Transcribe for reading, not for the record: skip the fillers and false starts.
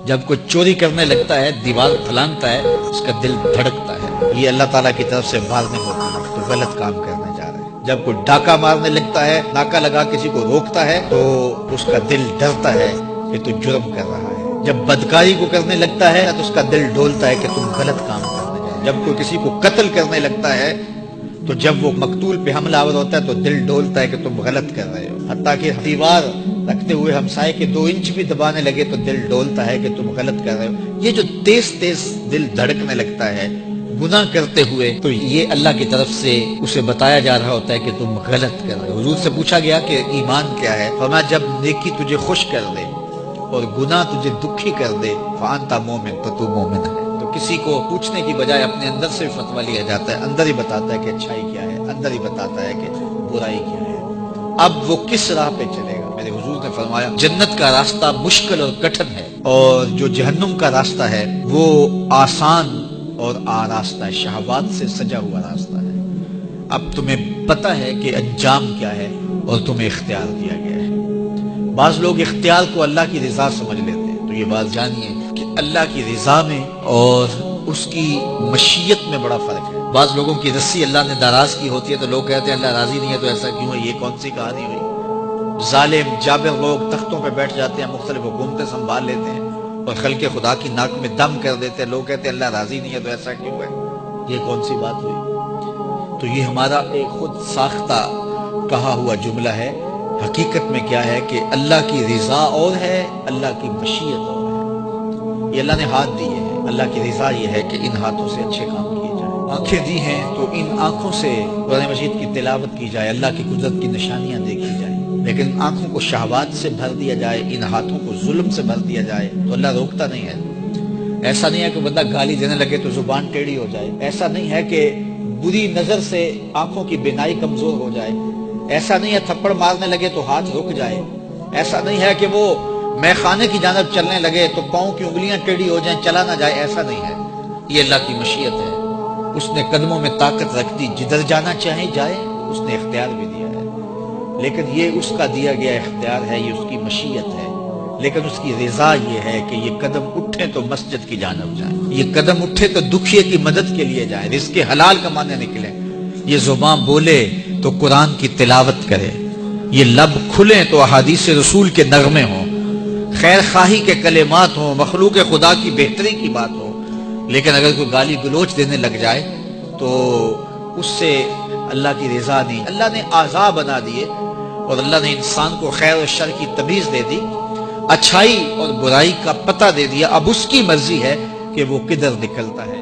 جب کوئی چوری کرنے لگتا ہے، دیوار پھلانگتا ہے، اس کا دل دھڑکتا ہے، یہ اللہ تعالیٰ کی طرف سے وارننگ ہوتی ہے تو غلط کام کرنے جا رہے ہیں۔ جب کوئی ڈاکہ مارنے لگتا ہے، ناکہ لگا کسی کو روکتا ہے تو اس کا دل ڈرتا ہے کہ تو جرم کر رہا ہے۔ جب بدکاری کو کرنے لگتا ہے تو اس کا دل ڈولتا ہے کہ تم غلط کام کرنے جا رہے۔ جب کوئی کسی کو قتل کرنے لگتا ہے تو جب وہ مقتول پہ حملہ آور ہوتا ہے تو دل ڈولتا ہے کہ تم غلط کر رہے ہو۔ حتیٰ کہ دیوار رکھتے ہوئے ہمسائے کے 2 انچ بھی دبانے لگے تو دل ڈولتا ہے کہ تم غلط کر رہے ہو۔ یہ جو تیز تیز دل دھڑکنے لگتا ہے گناہ کرتے ہوئے، تو یہ اللہ کی طرف سے اسے بتایا جا رہا ہوتا ہے کہ تم غلط کر رہے ہو۔ حضور سے پوچھا گیا کہ ایمان کیا ہے؟ فرمایا جب نیکی تجھے خوش کر دے اور گناہ تجھے دکھی کر دے فانتا مومن، تو تو مومن ہے۔ تو کسی کو پوچھنے کی بجائے اپنے اندر سے فتویٰ لیا جاتا ہے، اندر ہی بتاتا ہے کہ اچھائی کیا ہے، اندر ہی بتاتا ہے کہ برائی کیا ہے۔ اب وہ کس راہ پہ چلے گا؟ میرے حضور نے فرمایا جنت کا راستہ مشکل اور کٹھن ہے، اور جو جہنم کا راستہ ہے وہ آسان اور آراستہ ہے، شہوات سے سجا ہوا راستہ ہے۔ اب تمہیں پتہ ہے کہ انجام کیا ہے اور تمہیں اختیار دیا گیا ہے۔ بعض لوگ اختیار کو اللہ کی رضا سمجھ لیتے ہیں، تو یہ بات جانیے کہ اللہ کی رضا میں اور اس کی مشیت میں بڑا فرق ہے۔ بعض لوگوں کی رسی اللہ نے دراز کی ہوتی ہے تو لوگ کہتے ہیں اللہ راضی نہیں ہے تو ایسا کیوں ہے، یہ کون سی کہانی ہوئی؟ ظالم جابر لوگ تختوں پہ بیٹھ جاتے ہیں، مختلف حکومتیں سنبھال لیتے ہیں اور خلق خدا کی ناک میں دم کر دیتے ہیں، لوگ کہتے ہیں اللہ راضی نہیں ہے تو ایسا کیوں ہے، یہ کون سی بات ہوئی؟ تو یہ ہمارا ایک خود ساختہ کہا ہوا جملہ ہے۔ حقیقت میں کیا ہے کہ اللہ کی رضا اور ہے، اللہ کی مشیت اور ہے۔ یہ اللہ نے ہاتھ دیے ہیں، اللہ کی رضا یہ ہے کہ ان ہاتھوں سے اچھے کام کیے جائیں۔ آنکھیں دی ہیں تو ان آنکھوں سے قرآن مجید کی تلاوت کی جائے، اللہ کی قدرت کی نشانیاں دیکھی جائیں۔ لیکن آنکھوں کو شہوات سے بھر دیا جائے، ان ہاتھوں کو ظلم سے بھر دیا جائے تو اللہ روکتا نہیں ہے۔ ایسا نہیں ہے کہ بندہ گالی دینے لگے تو زبان ٹیڑھی ہو جائے، ایسا نہیں ہے کہ بری نظر سے آنکھوں کی بینائی کمزور ہو جائے، ایسا نہیں ہے تھپڑ مارنے لگے تو ہاتھ رک جائے، ایسا نہیں ہے کہ وہ میں خانے کی جانب چلنے لگے تو پاؤں کی انگلیاں ٹیڑھی ہو جائیں، چلا نہ جائے، ایسا نہیں ہے۔ یہ اللہ کی مشیت ہے۔ اس نے قدموں میں طاقت رکھ دی، جدھر جانا چاہے جائے، اس نے اختیار بھی دیا ہے، لیکن یہ اس کا دیا گیا اختیار ہے، یہ اس کی مشیت ہے، لیکن اس کی رضا یہ ہے کہ یہ قدم اٹھے تو مسجد کی جانب جائیں، یہ قدم اٹھے تو دکھیے کی مدد کے لیے جائیں، رزق حلال کمانے نکلیں، یہ زبان بولے تو قرآن کی تلاوت کرے، یہ لب کھلیں تو احادیث رسول کے نغمے ہوں، خیر خواہی کے کلمات ہوں، مخلوق خدا کی بہتری کی بات ہو۔ لیکن اگر کوئی گالی گلوچ دینے لگ جائے تو اس سے اللہ کی رضا نہیں۔ اللہ نے اعضاء بنا دیے اور اللہ نے انسان کو خیر و شر کی تمیز دے دی، اچھائی اور برائی کا پتہ دے دیا، اب اس کی مرضی ہے کہ وہ کدھر نکلتا ہے۔